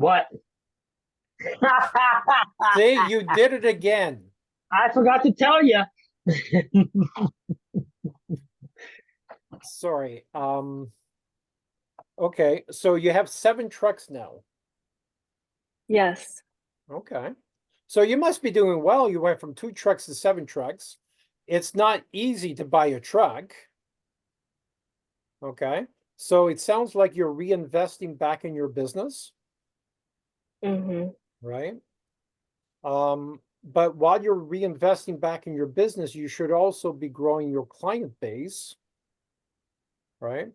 What? See, you did it again. I forgot to tell you. Sorry. Okay, so you have 7 trucks now. Yes. Okay. So you must be doing well. You went from 2 trucks to 7 trucks. It's not easy to buy a truck. Okay. So it sounds like you're reinvesting back in your business, Mm-hmm. right? But while you're reinvesting back in your business, you should also be growing your client base, right?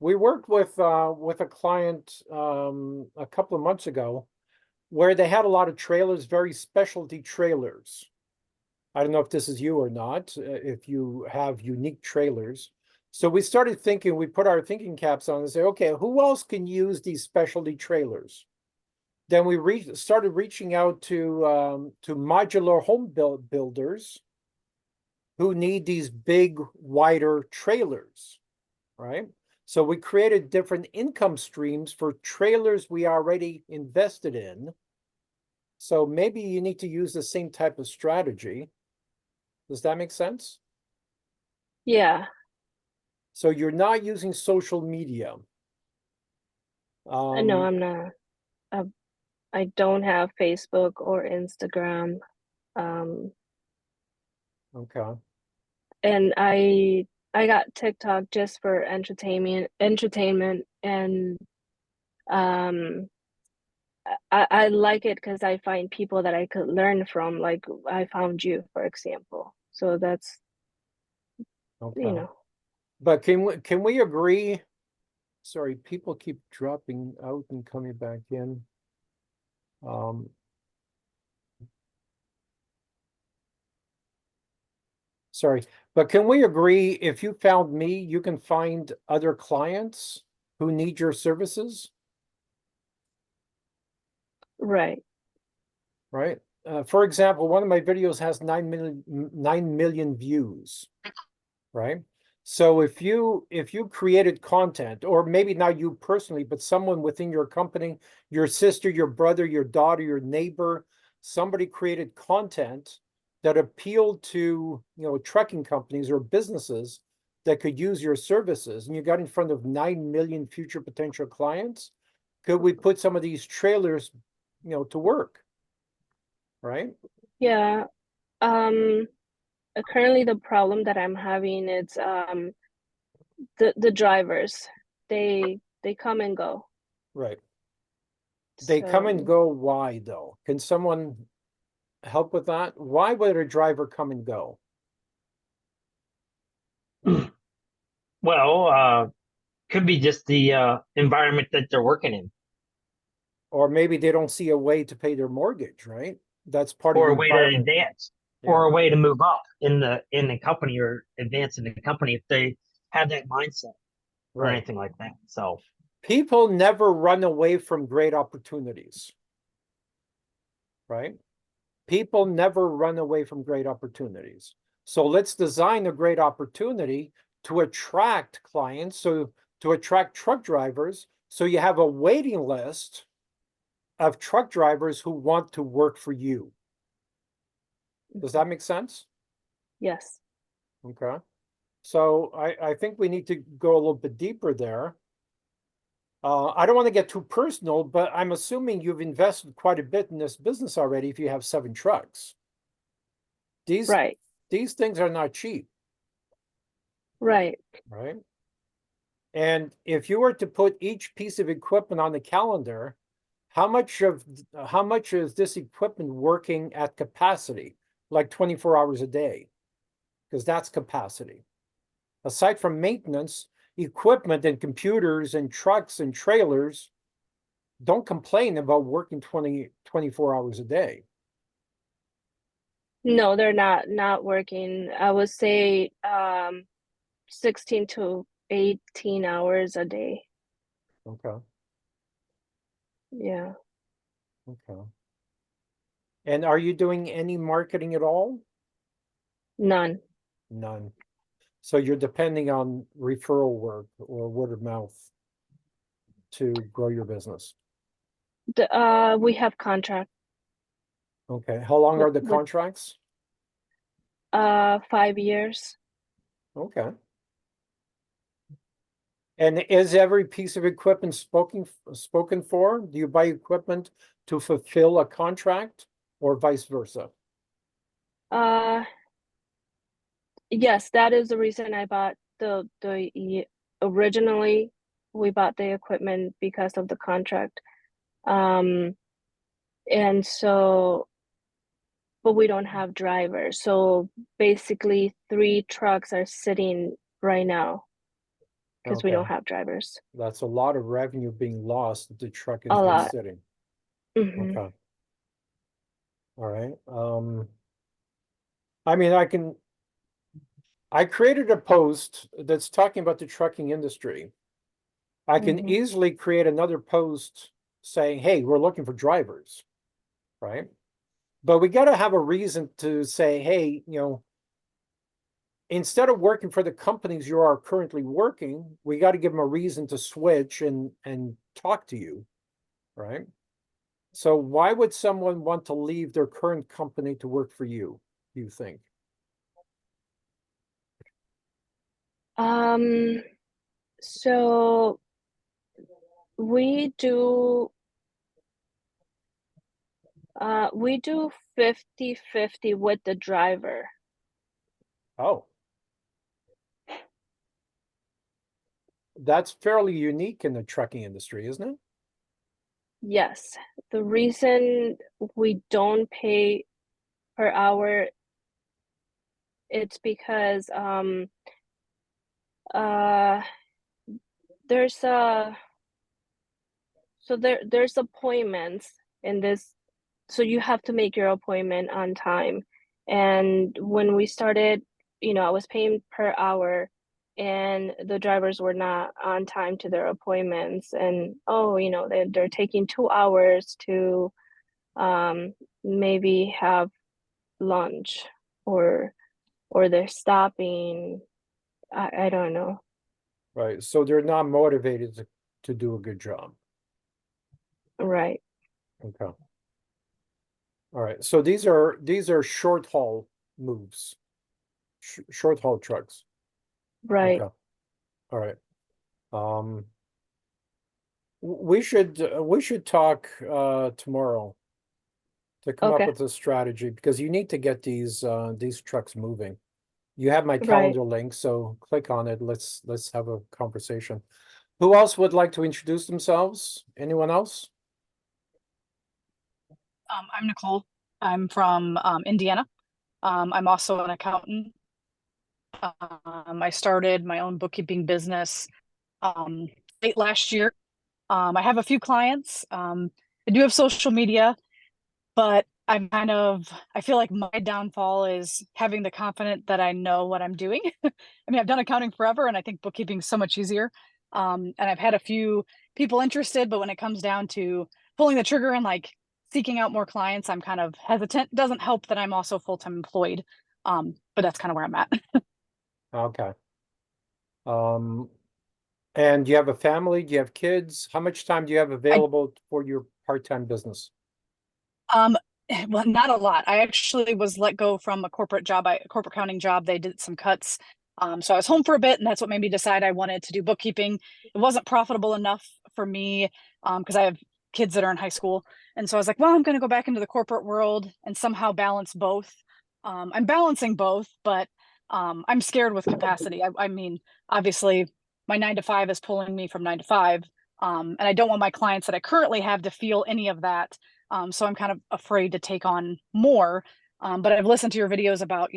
We worked with a client a couple of months ago where they had a lot of trailers, very specialty trailers. I don't know if this is you or not, if you have unique trailers. So we started thinking, we put our thinking caps on and say, okay, who else can use these specialty trailers? Then we started reaching out to modular home builders who need these big, wider trailers, right? So we created different income streams for trailers we already invested in. So maybe you need to use the same type of strategy. Does that make sense? Yeah. So you're not using social media. No, I'm not. Uh, I don't have Facebook or Instagram. Um, Okay. and I got TikTok just for entertainment, and um, I like it because I find people that I could learn from, like I found you, for example. So that's, you Okay. know, But can we agree? Sorry, people keep dropping out and coming back in. Um, sorry, but can we agree if you found me, you can find other clients who need your services, right. right? For example, one of my videos has 9 million views, right? So if you created content, or maybe not you personally, but someone within your company, your sister, your brother, your daughter, your neighbor, somebody created content that appealed to, trucking companies or businesses that could use your services, and you got in front of 9 million future potential clients, could we put some of these trailers, to work, right? Yeah. Um, Currently the problem that I'm having is the drivers. They come and go. Right. They come and So go. Why though? Can someone help with that? Why would a driver come and go? Well, could be just the environment that they're working in, Or maybe they don't see a way to pay their mortgage, right? That's part of or the a way to environment. advance, Yeah, or a way to move up in the company or advance in the company if they have that mindset or right. anything like that. So, People never run away from great opportunities, right? People never run away from great opportunities. So let's design a great opportunity to attract clients, so to attract truck drivers, so you have a waiting list of truck drivers who want to work for you. Does that make sense? yes. Okay. So I think we need to go a little bit deeper there. I don't want to get too personal, but I'm assuming you've invested quite a bit in this business already if you have 7 trucks. These Right. these things are not cheap, Right. right? And if you were to put each piece of equipment on the calendar, how much is this equipment working at capacity, like 24 hours a day? Because that's capacity. Aside from maintenance, equipment and computers and trucks and trailers don't complain about working 24 hours a day. No, they're not working. I would say 16 to 18 hours a day. Okay. Yeah. Okay. And are you doing any marketing at all? None. None. So you're depending on referral work or word of mouth to grow your business. We have contract, Okay, how long are the with contracts? 5 years. Okay. And is every piece of equipment spoken for? Do you buy equipment to fulfill a contract or vice versa? Uh, yes, that is the reason I bought originally we bought the equipment because of the contract. And so, but we don't have drivers. So basically 3 trucks are sitting right now because we Okay, don't have drivers. that's a lot of revenue being lost if the truck A is just lot. sitting. Hmm. Okay. All right. I mean, I created a post that's talking about the trucking industry. I can Hmm. easily create another post saying, hey, we're looking for drivers, right? But we got to have a reason to say, hey, instead of working for the companies you are currently working, we got to give them a reason to switch and talk to you, right? So why would someone want to leave their current company to work for you, do you think? So we do we do 50-50 with the driver. Oh, that's fairly unique in the trucking industry, isn't it? Yes. The reason we don't pay per hour, it's because uh there's there's appointments in this, so you have to make your appointment on time. And when we started, I was paying per hour and the drivers were not on time to their appointments, and they're taking 2 hours to maybe have lunch, or they're stopping. I don't know. Right. So they're not motivated to do a good job. Right. Okay. All right. So these are short haul moves, short haul trucks. Right. Okay. All right. Um, we should talk tomorrow to come up Okay. with a strategy because you need to get these trucks moving. You have my Right. calendar link, so click on it. Let's have a conversation. Who else would like to introduce themselves? Anyone else? I'm Nicole. I'm from Indiana. I'm also an accountant. I started my own bookkeeping business um, late last year. I have a few clients. I do have social media, but I feel like my downfall is having the confidence that I know what I'm doing. I mean, I've done accounting forever, and I think bookkeeping is so much easier. And I've had a few people interested, but when it comes down to pulling the trigger and like seeking out more clients, I'm kind of hesitant. It doesn't help that I'm also full-time employed. But that's kind of where I'm at. Okay. Um, and do you have a family? Do you have kids? How much time do you have I available for your part-time business? um well, not a lot. I actually was let go from a corporate job, a corporate accounting job. They did some cuts. So I was home for a bit, and that's what made me decide I wanted to do bookkeeping. It wasn't profitable enough for me, because I have kids that are in high school. And so I was like, well, I'm going to go back into the corporate world and somehow balance both. I'm balancing both, but I'm scared with capacity. I mean, obviously, my 9 to 5 is pulling me from 9 to 5. And I don't want my clients that I currently have to feel any of that. So I'm kind of afraid to take on more. But I've listened to your videos about,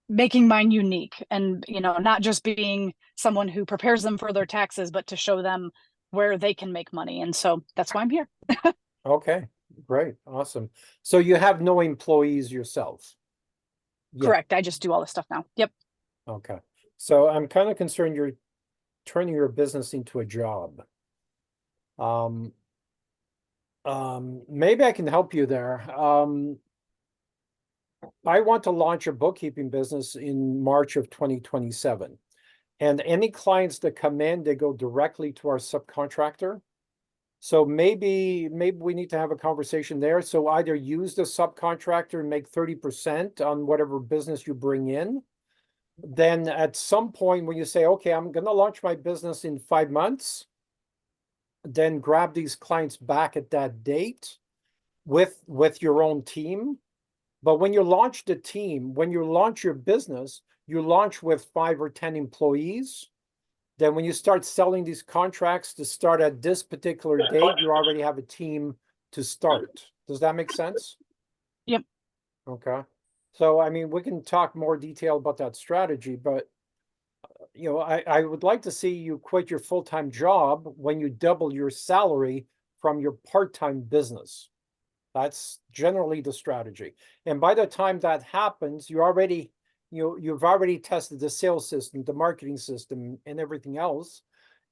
making mine unique and, not just being someone who prepares them for their taxes, but to show them where they can make money. And so that's why I'm here. Okay, great, awesome. So you have no employees yourself? Yeah, Correct. I just do all this stuff now. Yep. okay. So I'm kind of concerned you're turning your business into a job. Um, maybe I can help you there. I want to launch a bookkeeping business in March of 2027. And any clients that come in, they go directly to our subcontractor. So maybe we need to have a conversation there. So either use the subcontractor and make 30% on whatever business you bring in. Then at some point when you say, okay, I'm gonna launch my business in 5 months, then grab these clients back at that date with your own team. But when you launch the team, when you launch your business, you launch with 5 or 10 employees. Then when you start selling these contracts to start at this particular date, you already have a team to start. Does that make sense? Yep. Okay. So, I mean, we can talk more detail about that strategy, but you know, I would like to see you quit your full-time job when you double your salary from your part-time business. That's generally the strategy. And by the time that happens, you've already tested the sales system, the marketing system, and everything else.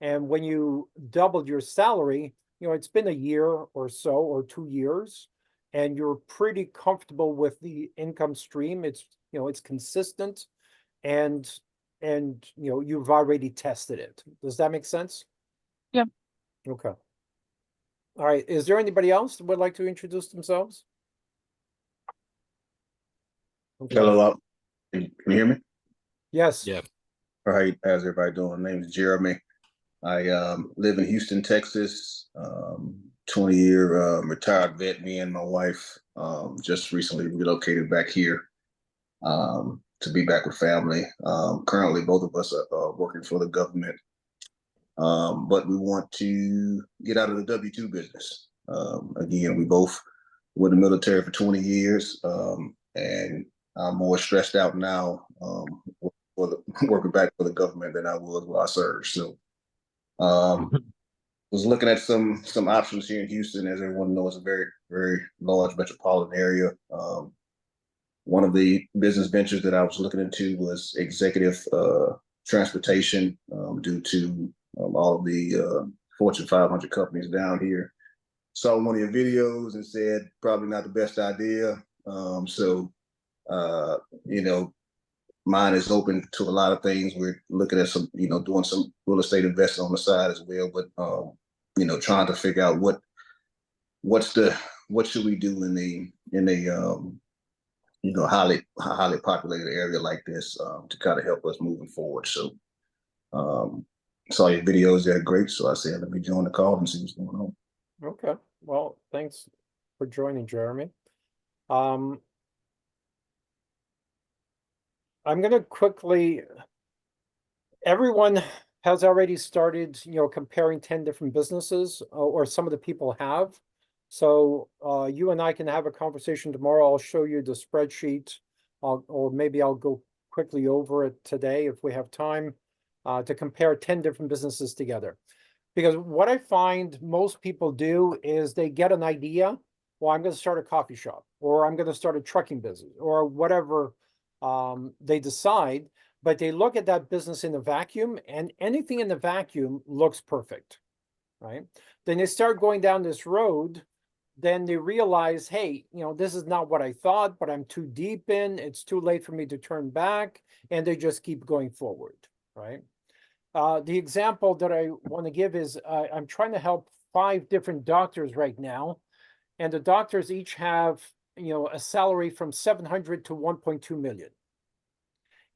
And when you doubled your salary, you know, it's been a year or so, or 2 years, and you're pretty comfortable with the income stream. It's, you know, it's consistent, and you know, you've already tested it. Does that make sense? Yep. Okay. All right. Is there anybody else that would like to introduce themselves? Okay. Hello, can you hear me? Yes. Yeah. All right, how's everybody doing? My name is Jeremy. I live in Houston, Texas. 20-year retired vet. Me and my wife just recently relocated back here to be back with family. Currently, both of us are working for the government, but we want to get out of the W-2 business. Again, we both were in the military for 20 years, and I'm more stressed out now working back for the government than I was while I served. So was looking at some options here in Houston. As everyone knows, a very, very large metropolitan area. One of the business ventures that I was looking into was executive transportation, due to all of the Fortune 500 companies down here. Saw one of your videos and said probably not the best idea. You know, mine is open to a lot of things. We're looking at some, you know, doing some real estate investing on the side as well, but you know, trying to figure out what should we do in a you know, highly populated area like this, to kind of help us moving forward. So saw your videos, they're great. So I said, let me join the call and see what's going on. Okay. Well, thanks for joining, Jeremy. I'm going to quickly, everyone has already started, you know, comparing 10 different businesses, or some of the people have. So you and I can have a conversation tomorrow. I'll show you the spreadsheet, or maybe I'll go quickly over it today if we have time, to compare 10 different businesses together. Because what I find most people do is they get an idea. Well, I'm going to start a coffee shop, or I'm going to start a trucking business, or whatever they decide, but they look at that business in a vacuum, and anything in the vacuum looks perfect, right? Then they start going down this road, then they realize, hey, you know, this is not what I thought, but I'm too deep in, it's too late for me to turn back, and they just keep going forward, right? The example that I want to give is I'm trying to help 5 different doctors right now, and the doctors each have, you know, a salary from 700 to 1.2 million.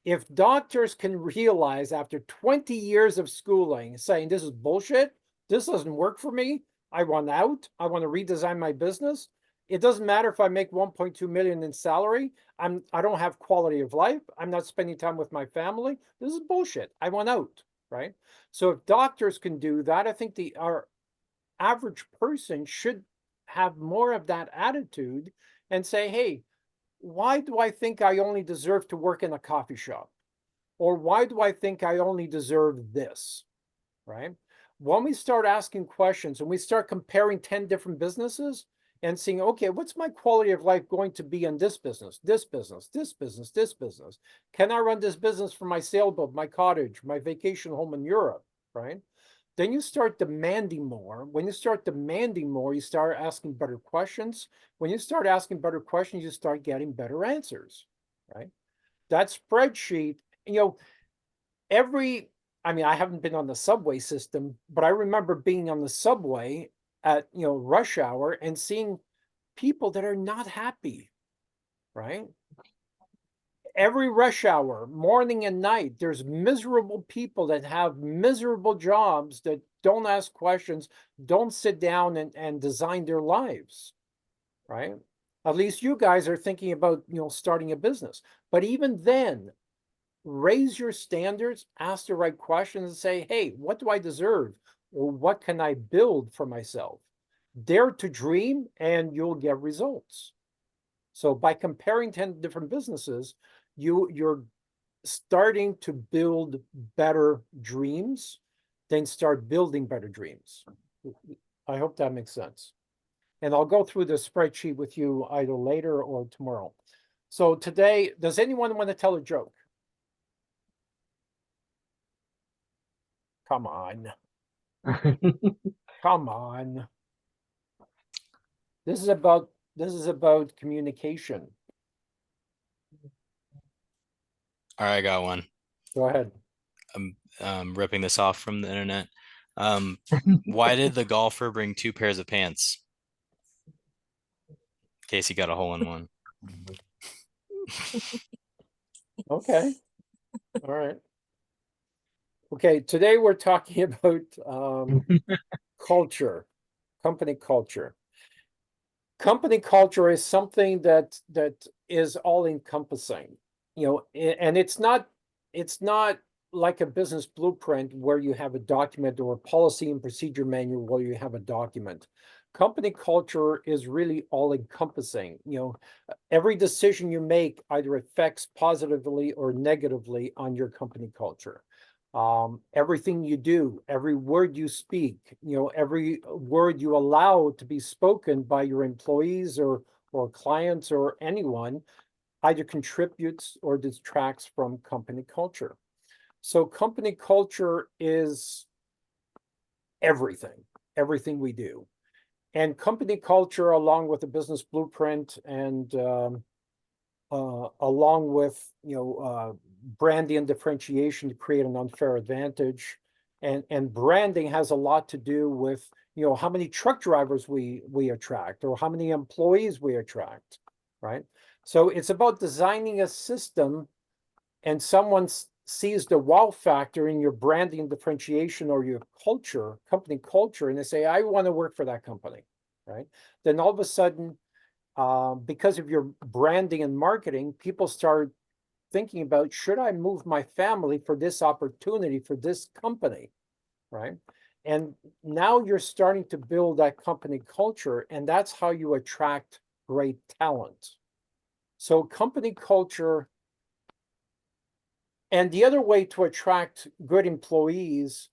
If doctors can realize after 20 years of schooling, saying this is bullshit, this doesn't work for me, I want out, I want to redesign my business. It doesn't matter if I make 1.2 million in salary. I don't have quality of life. I'm not spending time with my family. This is bullshit. I want out, right? So if doctors can do that, I think our average person should have more of that attitude and say, hey, why do I think I only deserve to work in a coffee shop? Or why do I think I only deserve this, right? When we start asking questions and we start comparing 10 different businesses and seeing, okay, what's my quality of life going to be in this business, this business, this business, this business? Can I run this business from my sailboat, my cottage, my vacation home in Europe, right? Then you start demanding more. When you start demanding more, you start asking better questions. When you start asking better questions, you start getting better answers, right? That spreadsheet, you know, I mean, I haven't been on the subway system, but I remember being on the subway at, rush hour and seeing people that are not happy, right? Every rush hour, morning and night, there's miserable people that have miserable jobs that don't ask questions, don't sit down and design their lives, right? At least you guys are thinking about, starting a business. But even then, raise your standards, ask the right questions, and say, hey, what do I deserve? Or what can I build for myself? Dare to dream, and you'll get results. So by comparing 10 different businesses, you're starting to build better dreams, then start building better dreams. I hope that makes sense. And I'll go through the spreadsheet with you either later or tomorrow. So today, does anyone want to tell a joke? Come on. Come on. This is about communication. All right, I got one. Go ahead. I'm ripping this off from the internet. Why did the golfer bring 2 pairs of pants? In case he got a hole in one. Okay. All right. Okay, today we're talking about culture, company culture. Company culture is something that is all encompassing, and it's not like a business blueprint where you have a document, or a policy and procedure manual where you have a document. Company culture is really all encompassing. Every decision you make either affects positively or negatively on your company culture. Everything you do, every word you speak, every word you allow to be spoken by your employees or clients or anyone, either contributes or detracts from company culture. So company culture is everything we do. And company culture, along with the business blueprint and along with branding and differentiation to create an unfair advantage, and branding has a lot to do with how many truck drivers we attract, or how many employees we attract, right? So it's about designing a system, and someone sees the wow factor in your branding and differentiation, or your culture, company culture, and they say, I want to work for that company, right? Then all of a sudden, because of your branding and marketing, people start thinking about, should I move my family for this opportunity, for this company, right? And now you're starting to build that company culture, and that's how you attract great talent. So company culture, and the other way to attract good employees,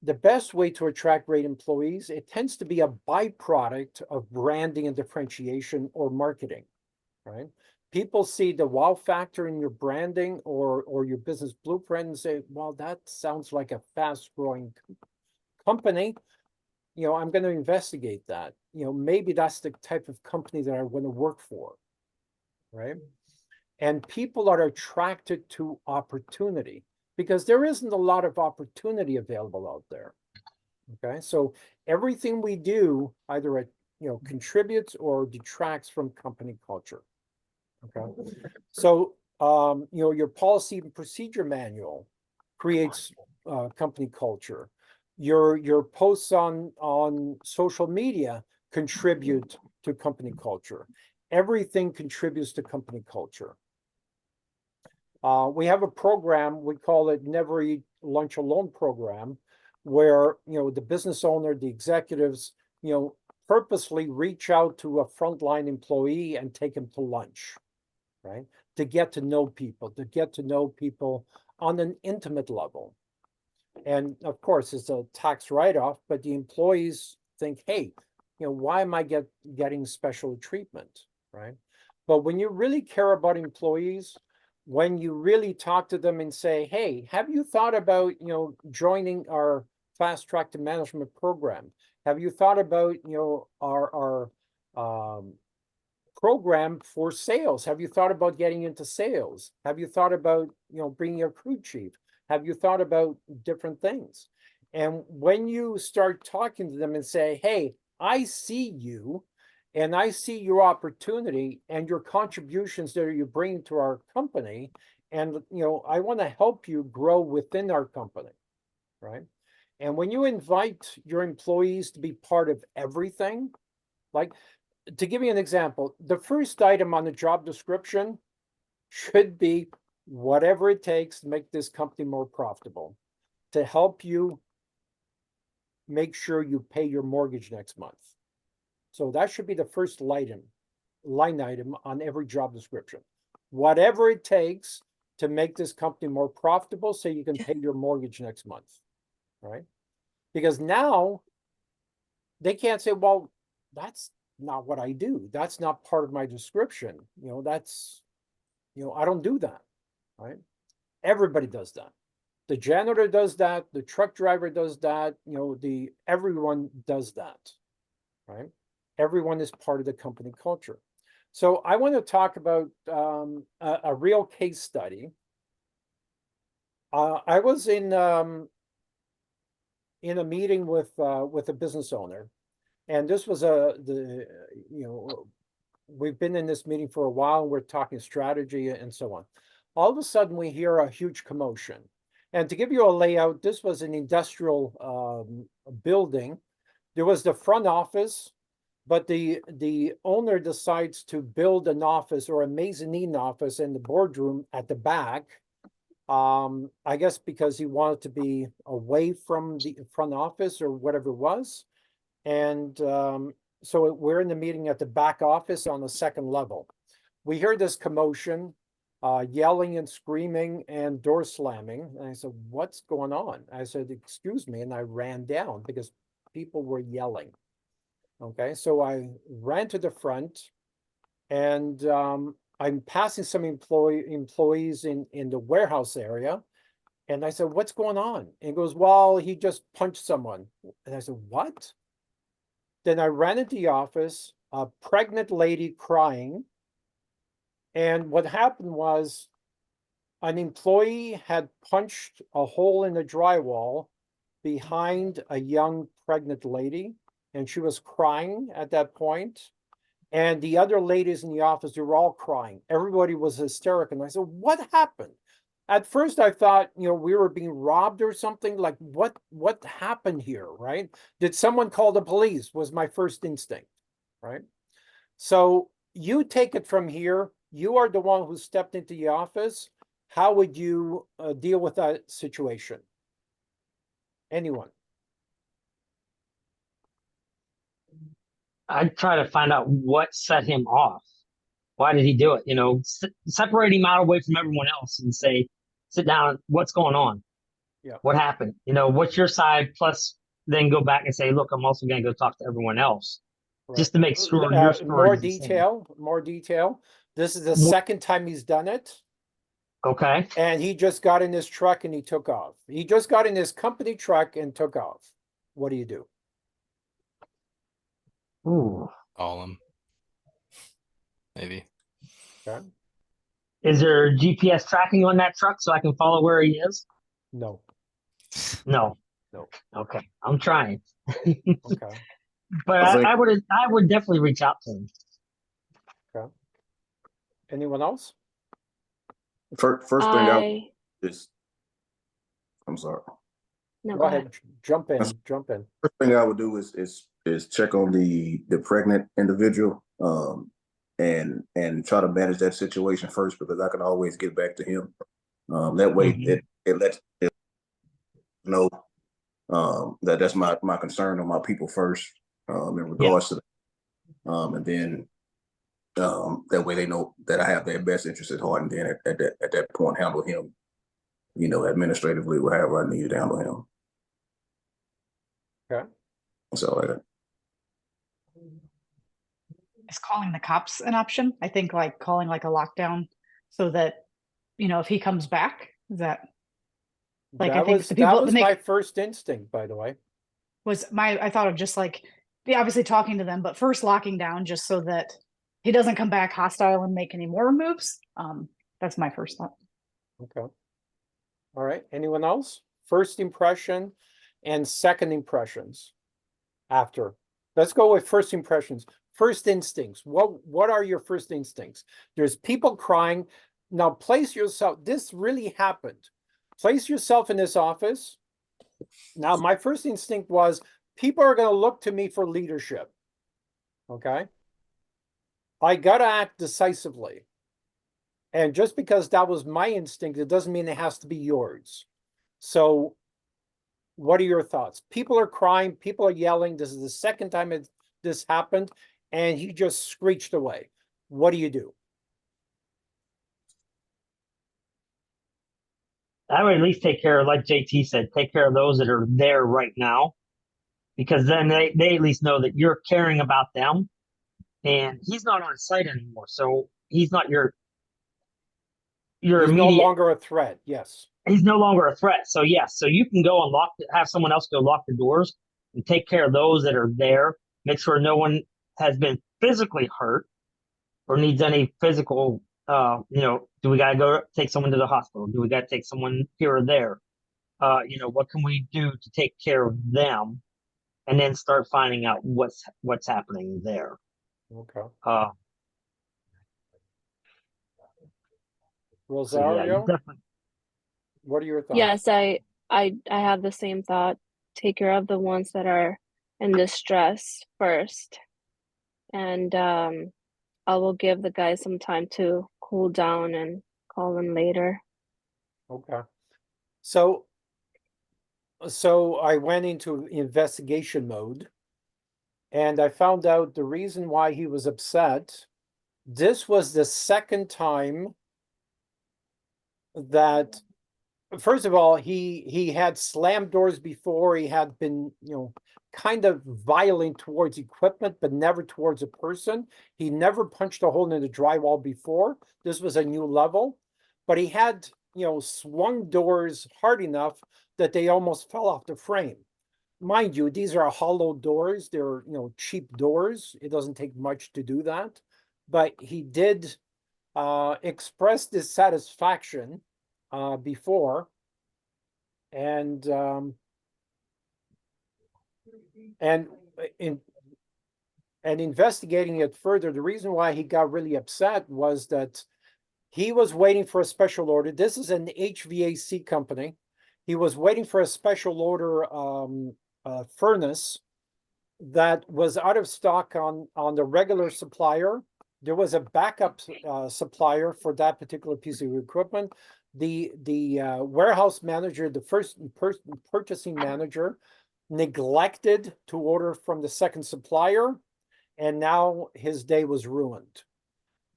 the best way to attract great employees, it tends to be a byproduct of branding and differentiation or marketing, right? People see the wow factor in your branding or your business blueprint and say, well, that sounds like a fast growing company. I'm going to investigate that. Maybe that's the type of company that I want to work for, right? And people are attracted to opportunity because there isn't a lot of opportunity available out there. Okay, so everything we do either contributes or detracts from company culture. Okay, so your policy and procedure manual creates company culture. Your posts on social media contribute to company culture. Everything contributes to company culture. We have a program, we call it Never Eat Lunch Alone program, where the business owner, the executives, purposely reach out to a frontline employee and take him to lunch, right? To get to know people on an intimate level. And of course, it's a tax write-off, but the employees think, hey, why am I getting special treatment, right? But when you really care about employees, when you really talk to them and say, hey, have you thought about, joining our fast track to management program? Have you thought about, our program for sales? Have you thought about getting into sales? Have you thought about, bringing a crew chief? Have you thought about different things? And when you start talking to them and say, hey, I see you and I see your opportunity and your contributions that you bring to our company. And, you know, I want to help you grow within our company, right? And when you invite your employees to be part of everything, like, to give you an example, the first item on the job description should be whatever it takes to make this company more profitable, to help you make sure you pay your mortgage next month. So that should be the first line item on every job description. Whatever it takes to make this company more profitable so you can pay your mortgage next month, right? Because now they can't say, well, that's not what I do. That's not part of my description. You know, that's, you know, I don't do that, right? Everybody does that. The janitor does that. The truck driver does that. You know, everyone does that, right? Everyone is part of the company culture. So I want to talk about a real case study. I was in a meeting with a business owner, and this was we've been in this meeting for a while, and we're talking strategy and so on. All of a sudden, we hear a huge commotion. And to give you a layout, this was an industrial building. There was the front office, but the owner decides to build an office or a mezzanine office in the boardroom at the back. I guess because he wanted to be away from the front office or whatever it was. And so we're in the meeting at the back office on the second level. We hear this commotion, yelling and screaming and door slamming. And I said, what's going on? I said, excuse me. And I ran down because people were yelling. Okay, so I ran to the front, and I'm passing some employees in the warehouse area. And I said, what's going on? And he goes, well, he just punched someone. And I said, what? Then I ran into the office, a pregnant lady crying. And what happened was an employee had punched a hole in the drywall behind a young pregnant lady, and she was crying at that point. And the other ladies in the office, they were all crying. Everybody was hysterical. And I said, what happened? At first I thought, you know, we were being robbed or something. Like, what happened here, right? Did someone call the police? Was my first instinct, right? So you take it from here. You are the one who stepped into the office. How would you deal with that situation? Anyone? I'd try to find out what set him off. Why did he do it? You know, separate him out away from everyone else and say, sit down. What's going on? Yeah. What happened? You know, what's your side? Plus, then go back and say, look, I'm also going to go talk to everyone else, just to make sure your story More is the same. detail. This is the More- second time he's done it. Okay. And he just got in his truck and he took off. He just got in his company truck and took off. What do you do? Ooh. Call him. Maybe. Okay. Is there GPS tracking on that truck so I can follow where he is? No. No. No. Okay. I'm trying. Okay. But I think- I would definitely reach out to him. Okay. Anyone else? First thing I'm sorry. No, Go ahead. Jump in. First thing I would do is check on the pregnant individual, and try to manage that situation first, because I can always get back to him. That way it lets it know that's my concern on my people first, in regards to that. And then that way they know that I have their best interest at heart, and then at that point handle him, you know, administratively, however I need to handle him. Okay. So Is calling the cops an option? I think like calling like a lockdown so that, you know, if he comes back, is that like, I think the people that was that my make first instinct, by the way. I thought of just like, obviously talking to them, but first locking down just so that he doesn't come back hostile and make any more moves. That's my first thought. Okay. All right. Anyone else? First impression and second impressions after. Let's go with first impressions. First instincts. What are your first instincts? There's people crying. Now place yourself, this really happened. Place yourself in this office. Now, my first instinct was people are going to look to me for leadership. Okay. I got to act decisively. And just because that was my instinct, it doesn't mean it has to be yours. So what are your thoughts? People are crying, people are yelling. This is the second time this happened, and he just screeched away. What do you do? I would at least take care of, like JT said, take care of those that are there right now, because then they at least know that you're caring about them, and he's not on site anymore. So he's not your He's no immediate, longer a threat. Yes. he's no longer a threat. So yes, so you can go and have someone else go lock the doors and take care of those that are there. Make sure no one has been physically hurt or needs any physical, do we got to go take someone to the hospital? Do we got to take someone here or there? What can we do to take care of them? And then start finding out what's happening there. Okay. So yeah, Rosario, definitely. what are your thoughts? Yes, I have the same thought. Take care of the ones that are in distress first. And I will give the guys some time to cool down and call them later. Okay. So I went into investigation mode, and I found out the reason why he was upset. This was the second time that, first of all, he had slammed doors before. He had been, kind of violent towards equipment, but never towards a person. He never punched a hole in the drywall before. This was a new level, but he had, swung doors hard enough that they almost fell off the frame. Mind you, these are hollow doors. They're, cheap doors. It doesn't take much to do that, but he did express dissatisfaction before, and in investigating it further, the reason why he got really upset was that he was waiting for a special order. This is an HVAC company. He was waiting for a special order furnace that was out of stock on the regular supplier. There was a backup supplier for that particular piece of equipment. The warehouse manager, the first purchasing manager, neglected to order from the second supplier, and now his day was ruined.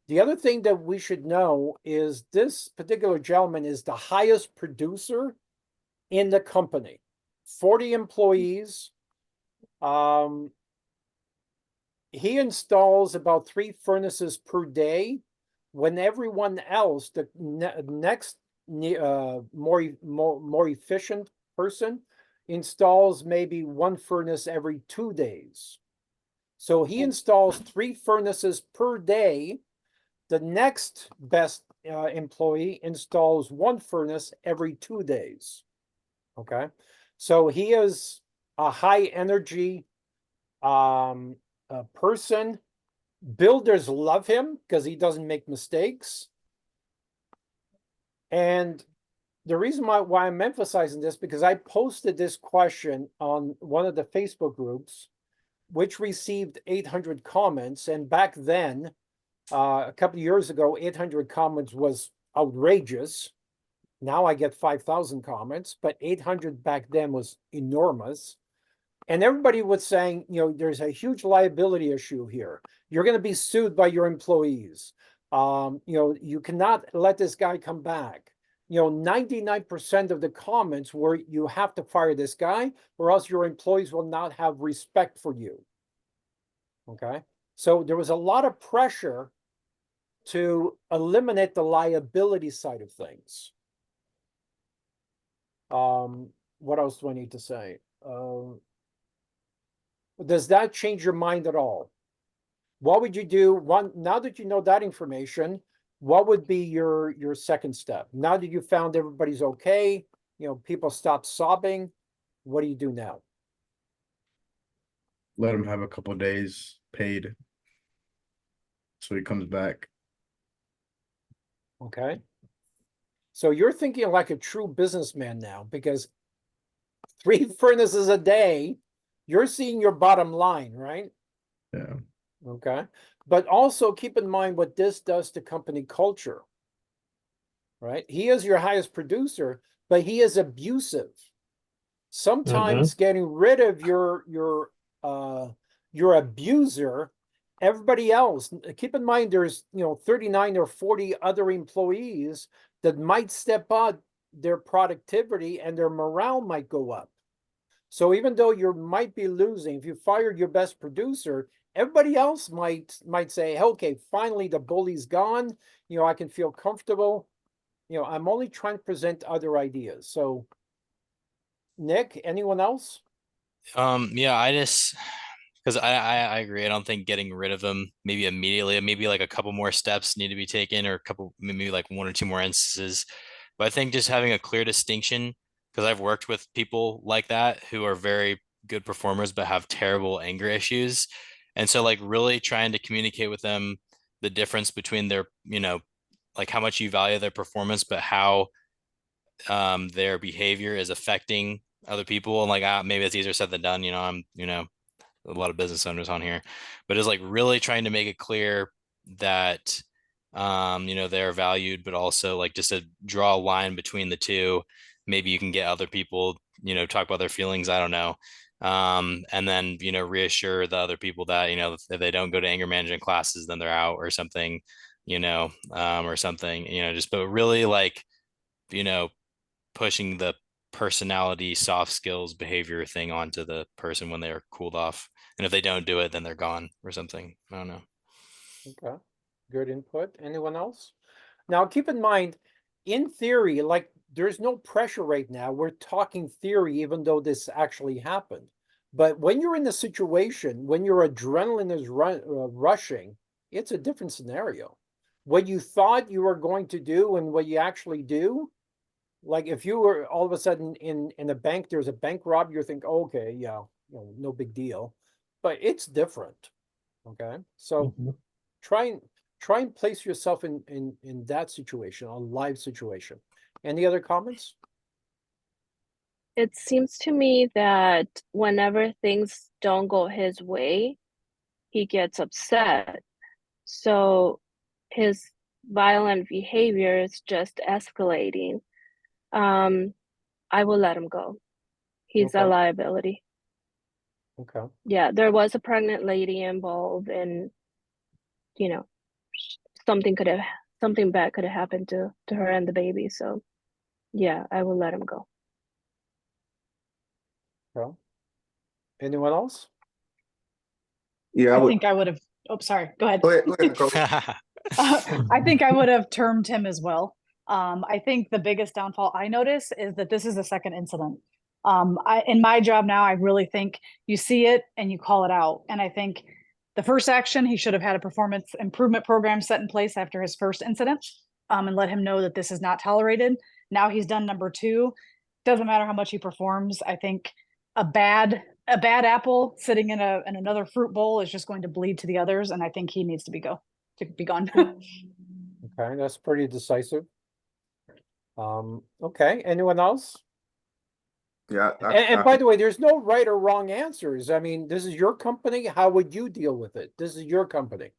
The other thing that we should know is this particular gentleman is the highest producer in the company, 40 employees. He installs about 3 furnaces per day, when everyone else, the next more efficient person, installs maybe 1 furnace every 2 days. So he installs 3 furnaces per day. The next best employee installs 1 furnace every 2 days. Okay, so he is a high energy person. Builders love him because he doesn't make mistakes. And the reason why I'm emphasizing this, because I posted this question on one of the Facebook groups, which received 800 comments. And back then, a couple of years ago, 800 comments was outrageous. Now I get 5,000 comments, but 800 back then was enormous. And everybody was saying, there's a huge liability issue here. You're going to be sued by your employees. You cannot let this guy come back. 99% of the comments were, you have to fire this guy, or else your employees will not have respect for you. Okay. So there was a lot of pressure to eliminate the liability side of things. What else do I need to say? Does that change your mind at all? What would you do now that you know that information? What would be your second step? Now that you found everybody's okay, people stop sobbing, what do you do now? let him have a couple days paid. So he comes back. Okay. So you're thinking like a true businessman now, because 3 furnaces a day, you're seeing your bottom line, right? Yeah. Okay. But also keep in mind what this does to company culture, right? He is your highest producer, but he is abusive. Sometimes getting rid of your abuser, everybody else, keep in mind there's 39 or 40 other employees that might step up their productivity and their morale might go up. So even though you might be losing, if you fired your best producer, everybody else might say, okay, finally the bully's gone. I can feel comfortable. I'm only trying to present other ideas. So Nick, anyone else? Yeah, I just because I agree. I don't think getting rid of them maybe immediately, maybe like a couple more steps need to be taken, or a couple, maybe like 1 or 2 more instances. But I think just having a clear distinction, because I've worked with people like that who are very good performers but have terrible anger issues. And so like really trying to communicate with them the difference between their, like how much you value their performance, but how their behavior is affecting other people. And like maybe it's easier said than done. I'm a lot of business owners on here, but it's like really trying to make it clear that they're valued, but also like just to draw a line between the two. Maybe you can get other people talk about their feelings, I don't know, and then reassure the other people that if they don't go to anger management classes, then they're out or something, or something, just, but really like you know pushing the personality, soft skills, behavior thing onto the person when they are cooled off. And if they don't do it, then they're gone or something. I don't know. Okay, good input. Anyone else? Now, keep in mind, in theory, like there's no pressure right now. We're talking theory, even though this actually happened. But when you're in the situation, when your adrenaline is rushing, it's a different scenario. What you thought you were going to do and what you actually do, like if you were all of a sudden in a bank, there's a bank rob, you think, oh, okay, yeah, no big deal. But it's different. Okay. So try and place yourself in that situation, a live situation. Any other comments? It seems to me that whenever things don't go his way, he gets upset. So his violent behavior is just escalating. I will let him go. He's a Okay. liability. Okay. Yeah, there was a pregnant lady involved, and something bad could have happened to her and the baby. So yeah, I will let him go. Well, anyone else? Yeah, I I would. think I would have, oh, sorry, go ahead. Go ahead, Coach. I think I would have termed him as well. I think the biggest downfall I notice is that this is the second incident. In my job now, I really think you see it and you call it out. And I think the first action, he should have had a performance improvement program set in place after his first incident, and let him know that this is not tolerated. Now he's done number 2. Doesn't matter how much he performs. I think a bad apple sitting in another fruit bowl is just going to bleed to the others, and I think he needs to be gone. Okay, that's pretty decisive. Okay, anyone else? Yeah, And by the way, there's no right or wrong answers. I mean, this is your company. How would you deal with it? This is your company.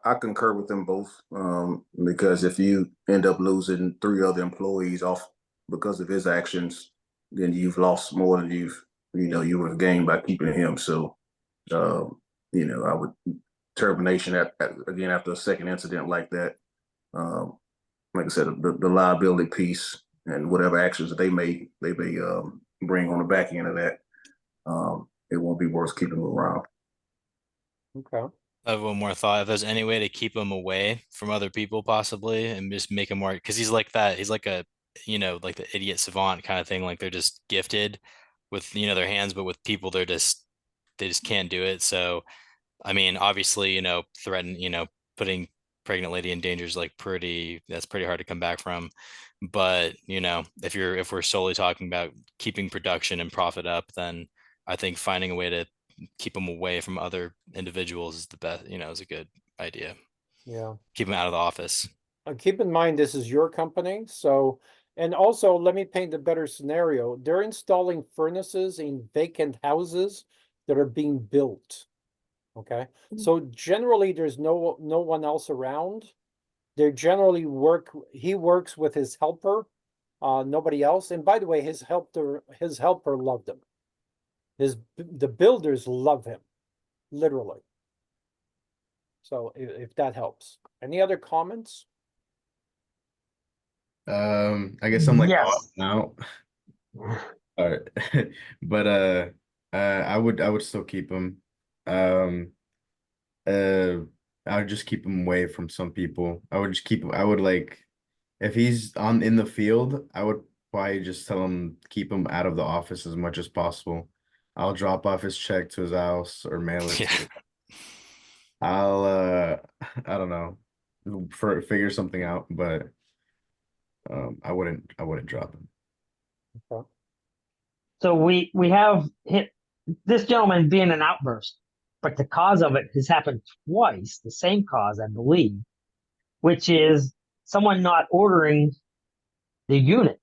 I concur with them both, because if you end up losing 3 other employees off because of his actions, then you've lost more than you would have gained by keeping him. So, I would termination again after a second incident like that. Like I said, the liability piece and whatever actions that they may bring on the back end of that, it won't be worth keeping them around. Okay. I have one more thought. If there's any way to keep him away from other people, possibly, and just make him more, because he's like that. He's like a, like the idiot savant kind of thing. Like they're just gifted with, their hands, but with people, they just can't do it. So, I mean, obviously, putting pregnant lady in danger is that's pretty hard to come back from. But, if we're solely talking about keeping production and profit up, then I think finding a way to keep them away from other individuals is the best, is a good idea. Yeah. Keep them out of the office. Keep in mind, this is your company, so, and also let me paint a better scenario. They're installing furnaces in vacant houses that are being built. Okay, so generally there's no one else around. They generally he works with his helper, nobody else. And by the way, his helper loved him. The builders love him, literally. So if that helps. Any other comments? I guess I'm like Yes. off now. All right. But I would still keep him. Um uh I would just keep him away from some people. I would like if he's in the field, I would probably just tell him keep him out of the office as much as possible. I'll drop off his check to his house or mail it Yeah. I'll I don't know, figure something out, but I wouldn't drop him. Okay. So we have hit this gentleman being an outburst, but the cause of it has happened twice, the same cause, I believe, which is someone not ordering the unit.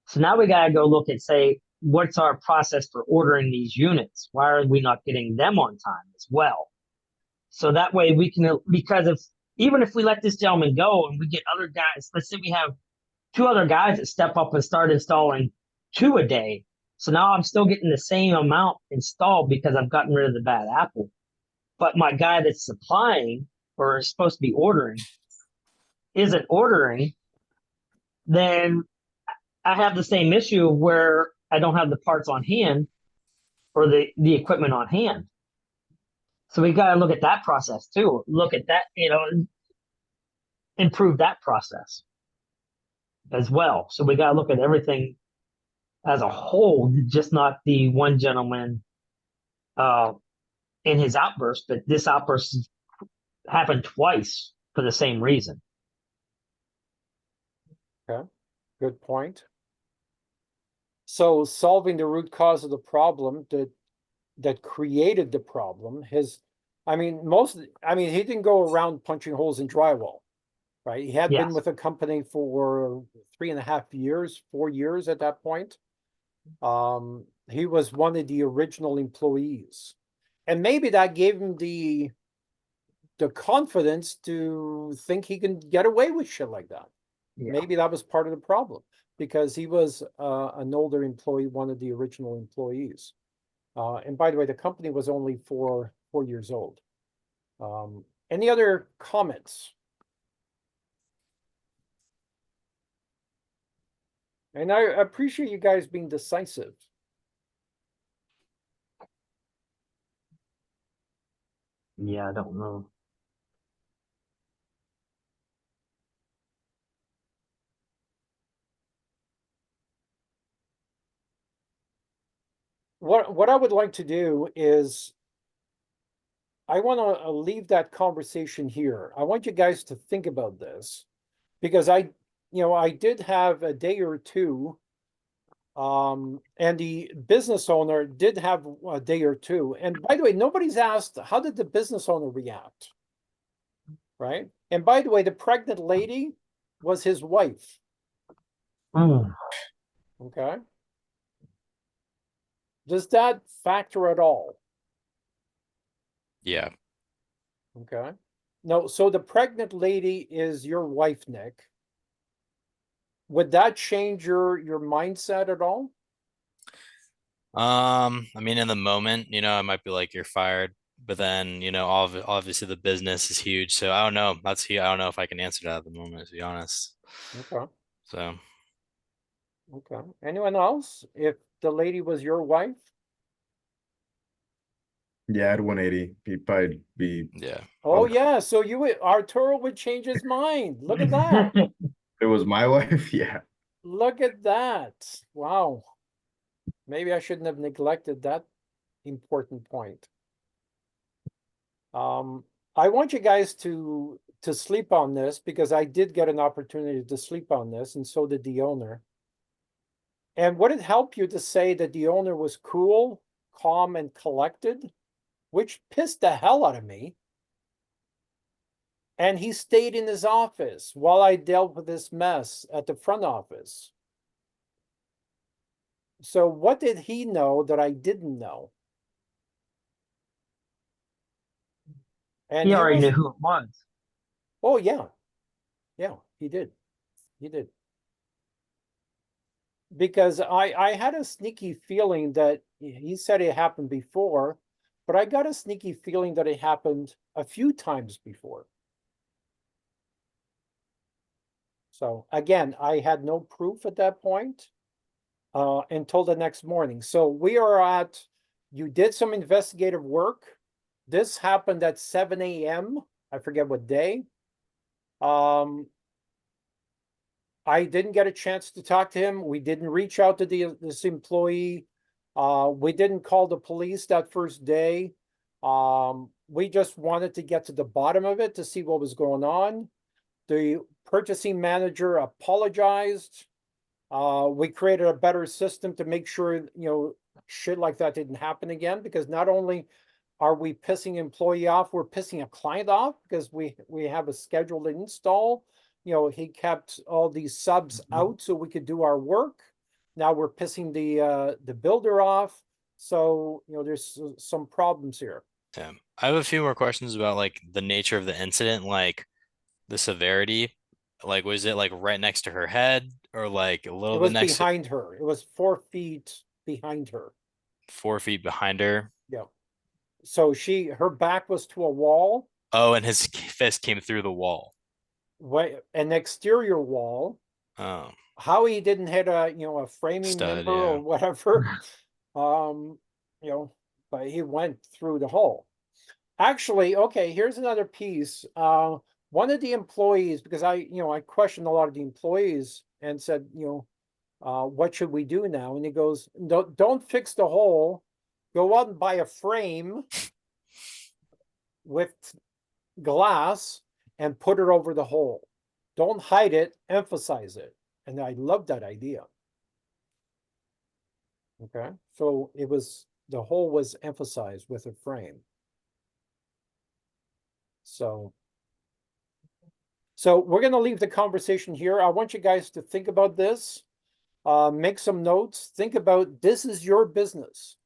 So now we got to go look at, say, what's our process for ordering these units? Why are we not getting them on time as well? So that way we can, because even if we let this gentleman go and we get other guys, let's say we have 2 other guys that step up and start installing 2 a day. So now I'm still getting the same amount installed because I've gotten rid of the bad apple. But my guy that's supplying or is supposed to be ordering isn't ordering, then I have the same issue where I don't have the parts on hand or the equipment on hand. So we got to look at that process too. Look at that, improve that process as well. So we got to look at everything as a whole, just not the one gentleman in his outburst, but this outburst happened twice for the same reason. Okay, good point. So solving the root cause of the problem that created the problem, he didn't go around punching holes in drywall, right? He had been Yes. with a company for 3.5 years, 4 years at that point. He was one of the original employees. And maybe that gave him the confidence to think he can get away with shit like that. Yeah. Maybe that was part of the problem because he was an older employee, one of the original employees. And by the way, the company was only 4 years old. Any other comments? And I appreciate you guys being decisive. Yeah, I don't know. What I would like to do is I want to leave that conversation here. I want you guys to think about this because I did have a day or two, and the business owner did have a day or two. And by the way, nobody's asked, how did the business owner react? Right? And by the way, the pregnant lady was his wife. Okay. Does that factor at all? Yeah. Okay. No, so the pregnant lady is your wife, Nick. Would that change your mindset at all? In the moment, I might be like, you're fired, but then, obviously the business is huge. So I don't know. I don't know if I can answer that at the moment, to be honest. Okay. So, Okay. Anyone else? If the lady was your wife? Yeah, at 180, he'd probably be. yeah. Oh yeah, so Arturo would change his mind. Look at that. It was my wife, yeah. Look at that. Wow. Maybe I shouldn't have neglected that important point. I want you guys to sleep on this because I did get an opportunity to sleep on this, and so did the owner. And would it help you to say that the owner was cool? calm and collected, which pissed the hell out of me. And he stayed in his office while I dealt with this mess at the front office. So what did he know that I didn't know? And He already was, knew who it was. oh yeah. Yeah, he did. He did. Because I had a sneaky feeling that he said it happened before, but I got a sneaky feeling that it happened a few times before. So again, I had no proof at that point until the next morning. So we are at, you did some investigative work. This happened at 7 a.m. I forget what day. I didn't get a chance to talk to him. We didn't reach out to this employee. We didn't call the police that first day. We just wanted to get to the bottom of it to see what was going on. The purchasing manager apologized. We created a better system to make sure, shit like that didn't happen again, because not only are we pissing employee off, we're pissing a client off because we have a scheduled install. He kept all these subs out so we could do our work. Now we're pissing the builder off. So, there's some problems here. Yeah. I have a few more questions about like the nature of the incident, like the severity. Like, was it like right next to her head or like a little It bit was next to behind her. It was 4 feet behind her. 4 feet behind her? Yeah. So her back was to a wall. Oh, and his fist came through the wall. An exterior wall. Oh, How he didn't hit a framing Stud, member yeah. or whatever, but he went through the hole. Actually, okay, here's another piece. One of the employees, because I questioned a lot of the employees and said, what should we do now? And he goes, don't fix the hole. Go out and buy a frame with glass and put it over the hole. Don't hide it, emphasize it. And I love that idea. Okay, so the hole was emphasized with a frame. So we're going to leave the conversation here. I want you guys to think about this, make some notes, think about, this is your business.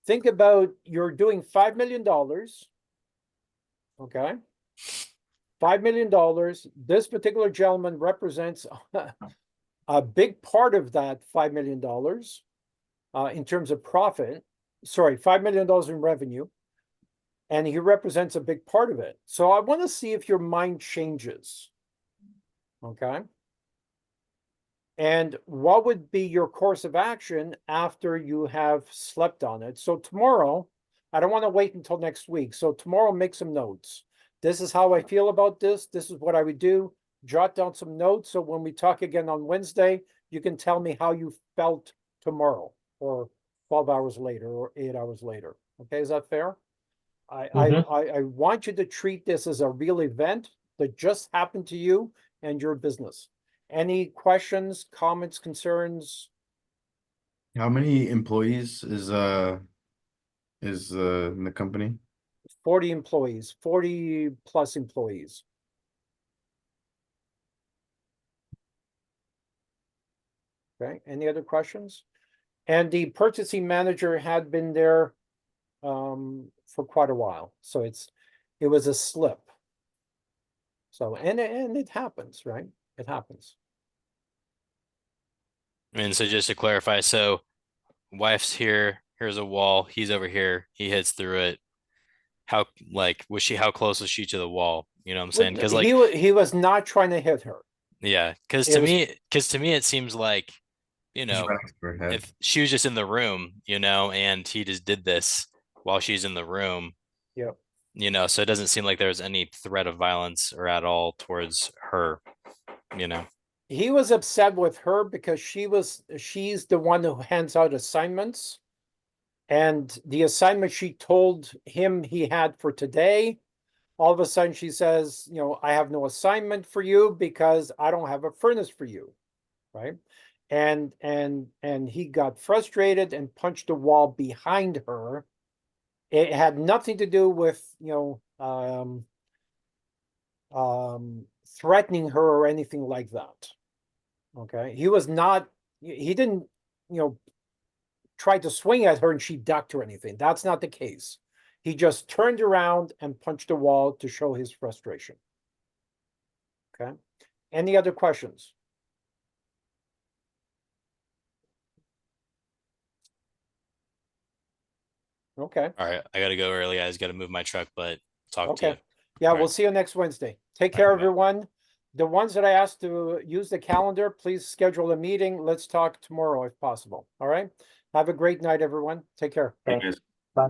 Think about, you're doing $5 million. Okay. $5 million. This particular gentleman represents a big part of that $5 million in terms of profit. Sorry, $5 million in revenue. And he represents a big part of it. So I want to see if your mind changes. Okay. And what would be your course of action after you have slept on it? So tomorrow, I don't want to wait until next week. So tomorrow, make some notes. This is how I feel about this. This is what I would do. Jot down some notes. So when we talk again on Wednesday, you can tell me how you felt tomorrow, or 12 hours later, or 8 hours later. Okay, is that fair? I want you to treat this as a real event that just happened to you and your business. Any questions, comments, concerns? How many employees is in the company? 40 employees, 40 plus employees. Okay, any other questions? And the purchasing manager had been there for quite a while. So it was a slip. So, and it happens, right? It happens. And so just to clarify, so wife's here, here's a wall, he's over here, he hits through it. How close was she to the wall? You know what I'm saying? Because like he was not trying to hit her. yeah, because It to was- me it seems like, Just right next to her head. if she was just in the room, and he just did this while she's in the room, Yep. So it doesn't seem like there was any threat of violence or at all towards her, He was upset with her because she's the one who hands out assignments. And the assignment she told him he had for today, all of a sudden she says, I have no assignment for you because I don't have a furnace for you, right? and he got frustrated and punched the wall behind her. It had nothing to do with, threatening her or anything like that. Okay, he was not, he didn't, try to swing at her and she ducked or anything. That's not the case. He just turned around and punched the wall to show his frustration. Okay, any other questions? Okay, All right, I gotta go early. I just gotta move my truck, but talk to you. okay. Yeah, All we'll right. see you next Wednesday. Take All care, right, bye. everyone. The ones that I asked to use the calendar, please schedule a meeting. Let's talk tomorrow if possible. All right. Have a great night, everyone. Take care. Okay. Bye.